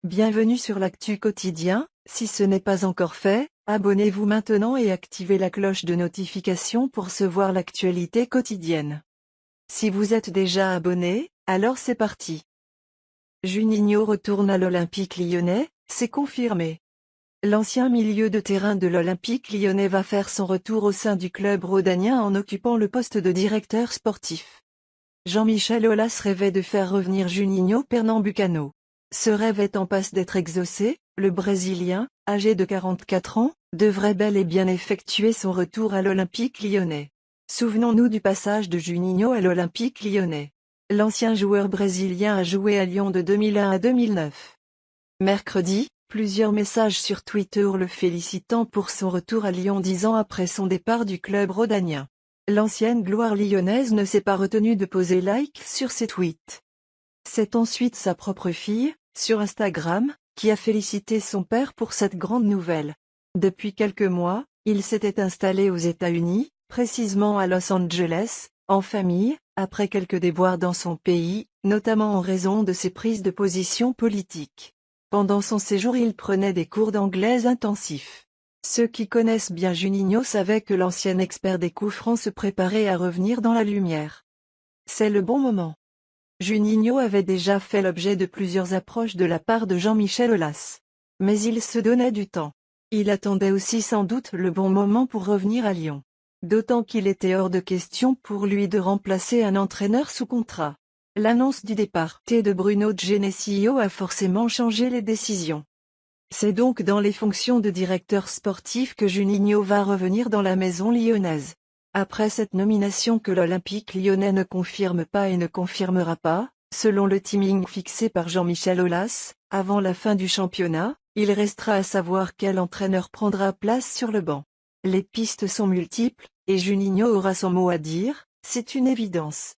Bienvenue sur l'Actu Quotidien. Si ce n'est pas encore fait, abonnez-vous maintenant et activez la cloche de notification pour recevoir l'actualité quotidienne. Si vous êtes déjà abonné, alors c'est parti. Juninho retourne à l'Olympique lyonnais, c'est confirmé. L'ancien milieu de terrain de l'Olympique lyonnais va faire son retour au sein du club rhodanien en occupant le poste de directeur sportif. Jean-Michel Aulas rêvait de faire revenir Juninho Pernambucano. Ce rêve est en passe d'être exaucé, le Brésilien, âgé de 44 ans, devrait bel et bien effectuer son retour à l'Olympique lyonnais. Souvenons-nous du passage de Juninho à l'Olympique lyonnais. L'ancien joueur brésilien a joué à Lyon de 2001 à 2009. Mercredi, plusieurs messages sur Twitter le félicitant pour son retour à Lyon 10 ans après son départ du club rhodanien. L'ancienne gloire lyonnaise ne s'est pas retenue de poser like sur ses tweets. C'est ensuite sa propre fille, sur Instagram, qui a félicité son père pour cette grande nouvelle. Depuis quelques mois, il s'était installé aux États-Unis, précisément à Los Angeles, en famille, après quelques déboires dans son pays, notamment en raison de ses prises de position politiques. Pendant son séjour, il prenait des cours d'anglais intensifs. Ceux qui connaissent bien Juninho savaient que l'ancien expert des coups francs se préparait à revenir dans la lumière. C'est le bon moment. Juninho avait déjà fait l'objet de plusieurs approches de la part de Jean-Michel Aulas. Mais il se donnait du temps. Il attendait aussi sans doute le bon moment pour revenir à Lyon. D'autant qu'il était hors de question pour lui de remplacer un entraîneur sous contrat. L'annonce du départ de Bruno Genesio a forcément changé les décisions. C'est donc dans les fonctions de directeur sportif que Juninho va revenir dans la maison lyonnaise. Après cette nomination que l'Olympique lyonnais ne confirme pas et ne confirmera pas, selon le timing fixé par Jean-Michel Aulas, avant la fin du championnat, il restera à savoir quel entraîneur prendra place sur le banc. Les pistes sont multiples, et Juninho aura son mot à dire, c'est une évidence.